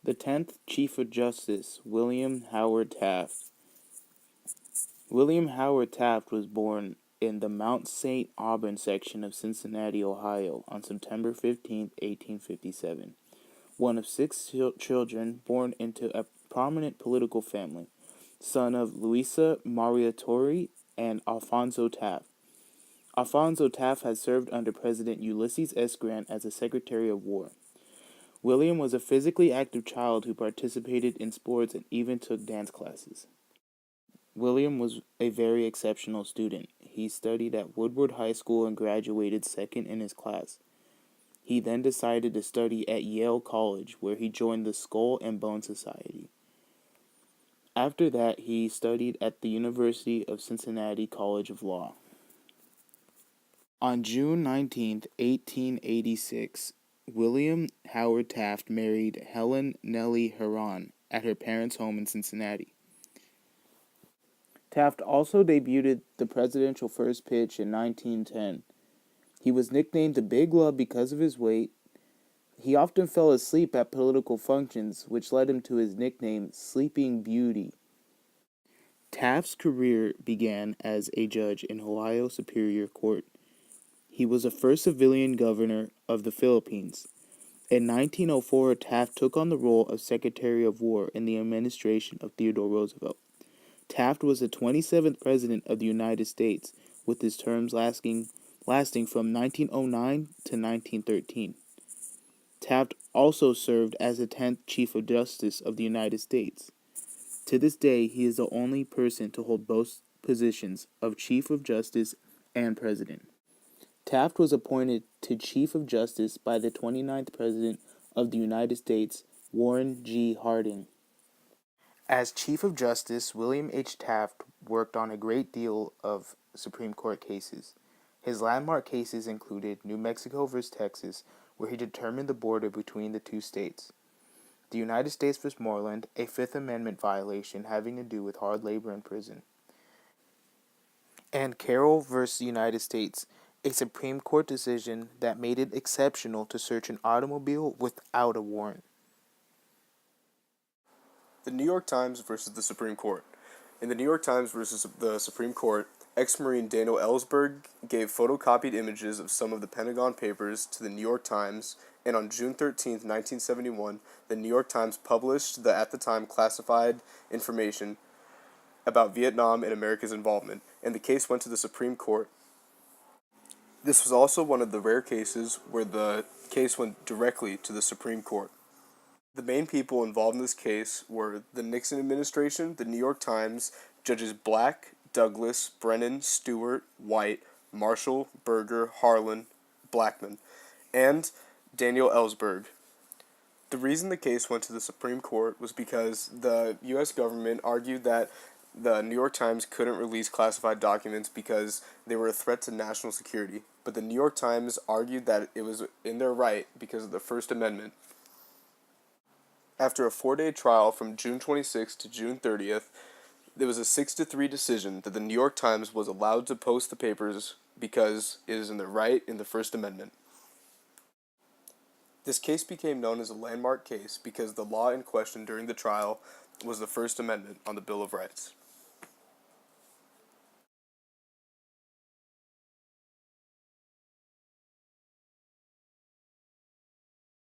The 10th Chief Justice, William Howard Taft. William Howard Taft was born in the Mount St. Auburn section of Cincinnati, Ohio, on September 15, 1857, one of six children born into a prominent political family, son of Louisa Maria Torrey and Alphonso Taft. Alphonso Taft had served under President Ulysses S. Grant as a Secretary of War. William was a physically active child who participated in sports and even took dance classes. William was a very exceptional student. He studied at Woodward High School and graduated second in his class. He then decided to study at Yale College, where he joined the Skull and Bone Society. After that, he studied at the University of Cincinnati College of Law. On June 19, 1886, William Howard Taft married Helen Nellie Herron at her parents' home in Cincinnati. Taft also debuted the presidential first pitch in 1910. He was nicknamed the Big Love because of his weight. He often fell asleep at political functions, which led him to his nickname, Sleeping Beauty. Taft's career began as a judge in Ohio Superior Court. He was the first civilian governor of the Philippines. In 1904, Taft took on the role of Secretary of War in the administration of Theodore Roosevelt. Taft was the 27th President of the United States, with his terms lasting from 1909 to 1913. Taft also served as the 10th Chief Justice of the United States. To this day, he is the only person to hold both positions of Chief of Justice and President. Taft was appointed to Chief of Justice by the 29th President of the United States, Warren G. Harding. As Chief of Justice, William H. Taft worked on a great deal of Supreme Court cases. His landmark cases included New Mexico v. Texas, where he determined the border between the two states; the United States v. Moreland, a Fifth Amendment violation having to do with hard labor in prison; and Carroll v. United States, a Supreme Court decision that made it exceptional to search an automobile without a warrant. The New York Times versus the Supreme Court. In the New York Times versus the Supreme Court, ex-Marine Daniel Ellsberg gave photocopied images of some of the Pentagon Papers to the New York Times, and on June 13, 1971, the New York Times published the at the time classified information about Vietnam and America's involvement, and the case went to the Supreme Court. This was also one of the rare cases where the case went directly to the Supreme Court. The main people involved in this case were the Nixon administration, the New York Times, Judges Black, Douglas, Brennan, Stewart, White, Marshall, Berger, Harlan, Blackmun, and Daniel Ellsberg. The reason the case went to the Supreme Court was because the U.S. government argued that the New York Times couldn't release classified documents because they were a threat to national security, but the New York Times argued that it was in their right because of the First Amendment. After a 4-day trial from June 26th to June 30th, there was a 6-3 decision that the New York Times was allowed to post the papers because it is in their right in the First Amendment. This case became known as a landmark case because the law in question during the trial was the First Amendment on the Bill of Rights.